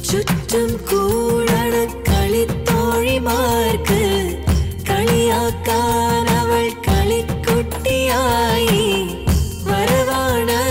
ചുറ്റും കൂടണ കളിത്തോഴിമാർക്ക് കളിയാക്കാൻ അവൾ കളിക്കുട്ടിയായി വരവാണ്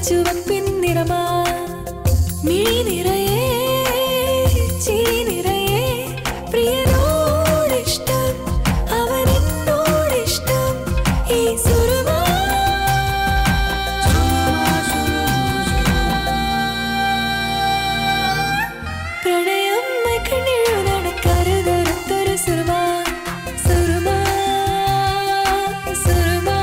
ചുവപ്പിൻ നിറമാ മിഴി നിറയെ ചിരി നിറയെ പ്രിയനോടിഷ്ടം അവനെന്നോടിഷ്ടം ഈ സുറുമാ പ്രണയം മൈക്കണ്ണെഴുതണ കരുതരത്തൊരു സുറുമാ സുറുമാ സുറുമാ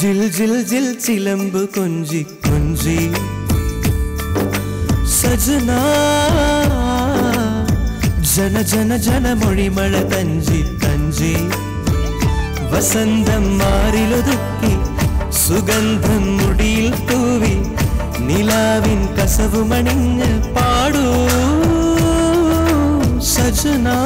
ജിൽ ജിൽ ജിൽ ചിലമ്പ് കൊഞ്ചി കൊഞ്ചി സജനാ ജന ജന ജന മൊഴിമഴ തഞ്ചി തഞ്ചി വസന്തം മാറിലൊതുക്കി സുഗന്ധം മുടിയിൽ തൂവി നിലാവിൻ കസവുമണിഞ്ഞ് പാടൂ സജനാ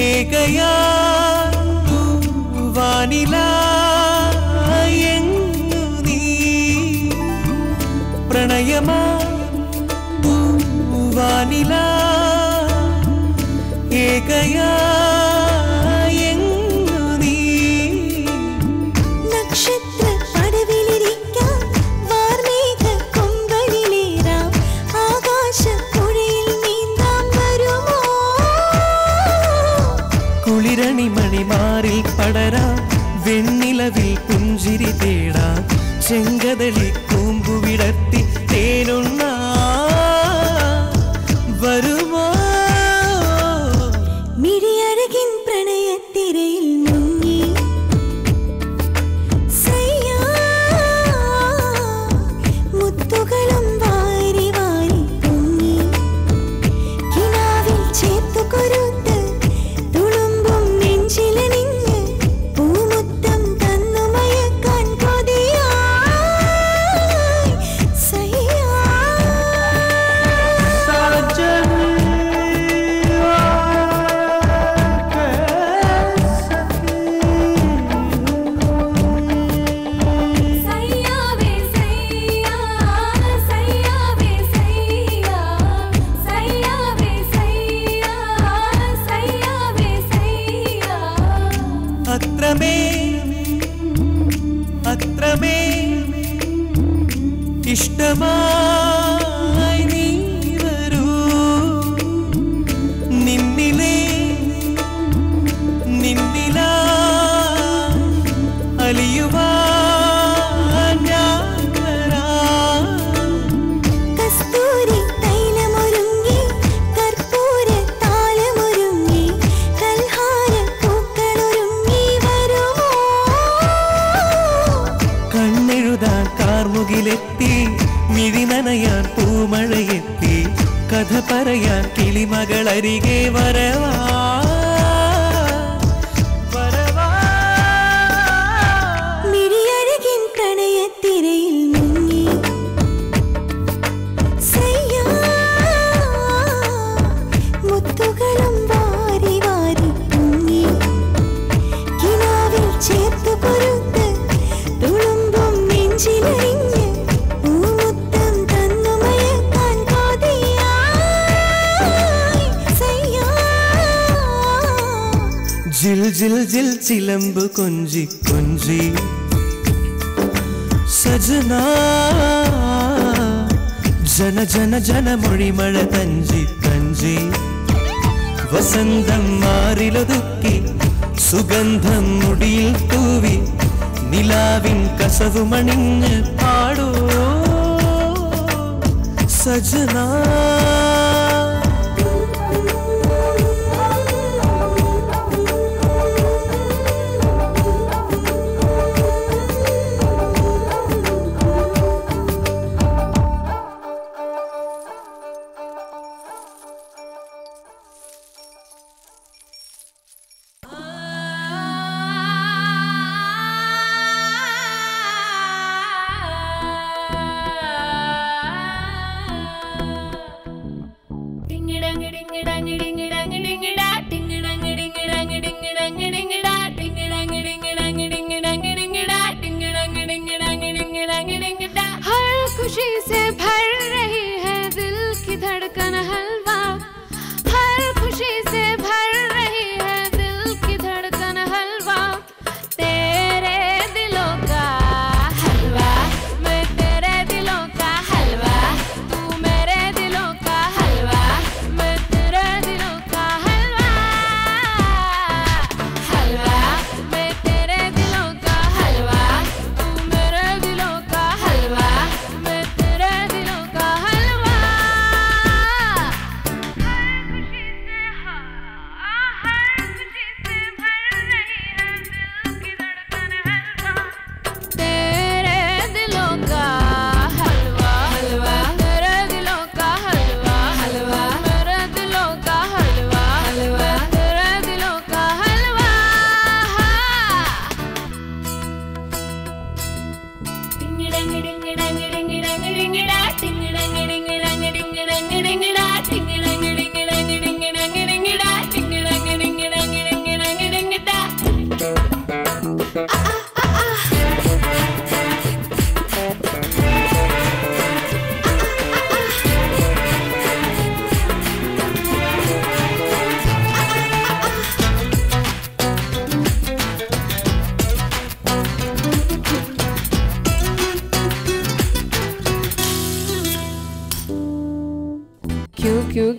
ഏകയാ വാനിലാ എങ്ങു നീ പ്രണയമാ വാനിലാ ഏകയാ എങ്ങു നീ നക്ഷത്ര പടവിലിരിക്കാം വാർമേഘ കൊമ്പലിലേറാം ആകാശപ്പുഴയിൽ നീന്താം വരുമോ കുളിരണി മണിമാറിൽ പടരാം വെണ്ണിലവിൽ പുഞ്ചിരി തേടാം ചെങ്കതളി കൂമ്പുവിടത്തി തേനുണ്ണ വരുമോ മിഴിയഴകിൻ പ്രണയത്തിരയിൽ മുങ്ങി സയ്യാ മുത്തുകളും വാരി വാരി പൊങ്ങി കിനാവിൽ ചേർത്തു കൊരുത്ത് തുളുമ്പും നെഞ്ചിലണിഞ്ഞ് പൂമുത്തം തന്നു മയക്കാൻ കൊതിയായി സയ്യാ സയ്യാവേ സയ്യാ സയ്യാവേ സയ്യാ സയ്യാവേ സയ്യാ സയ്യാവേ സയ്യാ അത്രമേ അത്രമേ ഇഷ്ടമായി നീ വരൂ നിന്നിലേ നിന്നിലാ അലിയുവാൻ ഞാൻ വരാം കസ്തൂരി തൈലമൊരുങ്ങി കർപ്പൂര താലമൊരുങ്ങി കൽഹാര പൂക്കളൊരുങ്ങി വരുമോ കണ്ണെഴുതാൻ കാർമുകിലെത്തി മിഴി നനയാൻ പൂമഴയെത്തി കഥ പറയാൻ കിളിമകളരികെ വരവാ വരവാ മിഴിയഴകിൻ പ്രണയത്തിരയിൽ മുങ്ങി സയ്യാ മുത്തുകളും വാരി വാരി പൊങ്ങി കിനാവിൽ ചേർത്തു കൊരുത്ത് തുളുമ്പും നെഞ്ചിലണിഞ്ഞ് പൂമുത്തം തന്നു മയക്കാൻ കൊതിയായി സയ്യാ ജിൽ ജിൽ ജിൽ ചിലമ്പ് കൊഞ്ചി കൊഞ്ചി സജനാ ജന ജന ജന മൊഴിമഴ തഞ്ചി തഞ്ചി വസന്തം മാറിലൊതുക്കി സുഗന്ധം മുടിയിൽ തൂവി നിലാവിൻ കസവുമണിഞ്ഞ് പാടൂ സജനാ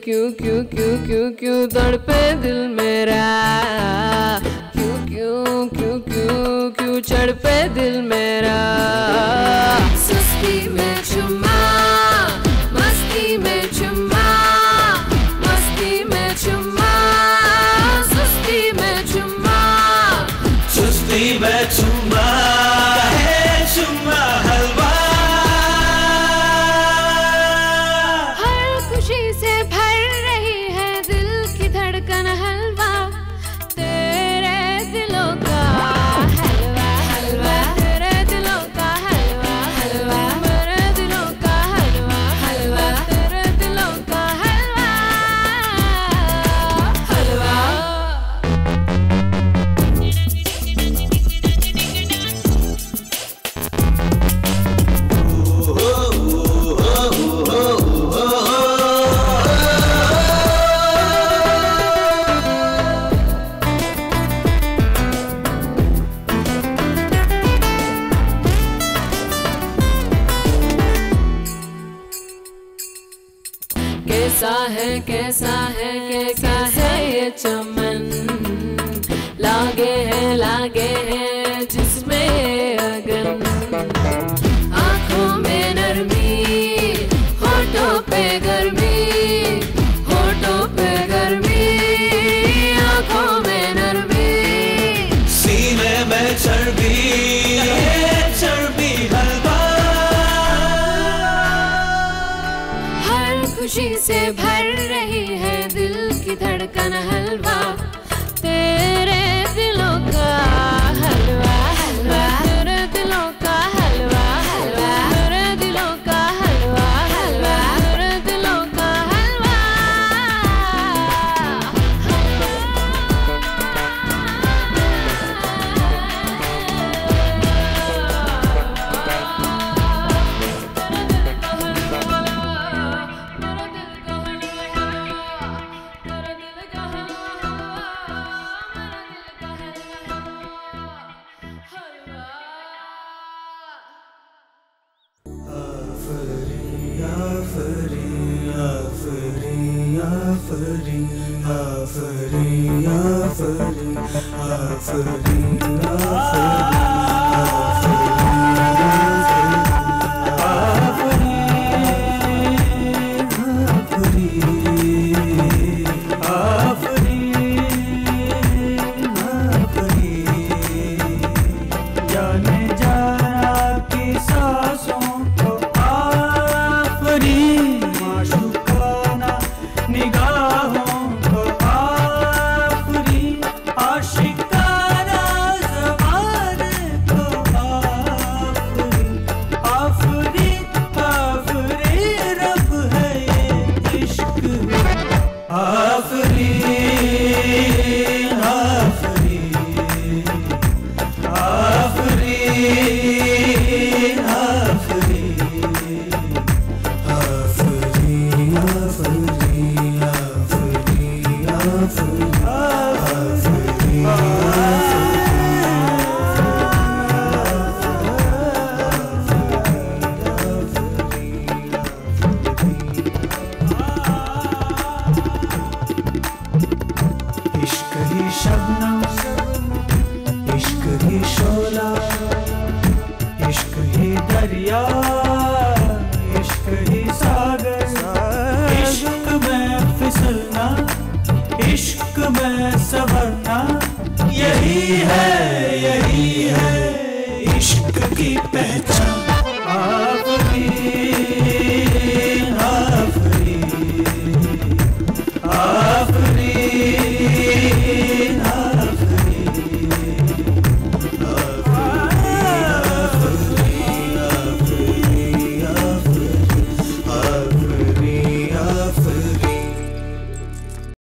क्यों क्यों क्यों क्यों क्यों तड़पे दिल मेरा, क्यों क्यों क्यों क्यों क्यों चढ़ पे दिल मेरा। सुस्ती में चुम्मा, मस्ती में चुम्मा, मस्ती में चुम्मा, सुस्ती में चुम्मा, सुस्ती में चुम्मा है चुम्मा हलवा। हर खुशी से भर रही है दिल की धड़कन हलवा, तेरे दिलों का हलवा हलवा, तेरे दिलों का हलवा हलवा, मेरे दिलों का हलवा हलवा, तेरे दिलों का हलवा हलवा। कैसा है ये चमन, लागे हैं जिसमें अगन, आँखों में नरमी, होठों पे गर्मी, होठों पे गर्मी, आँखों में नरमी, सीने में चर्बी है चर्बी हलवा। हर खुशी से भर रही है दिल की धड़कन हलवा, तेरे दिलों का हलवा हलवा, तेरे दिलों का हलवा हलवा, तेरे दिलों का हलवा हलवा, तेरे दिलों का हलवा यही है इश्क की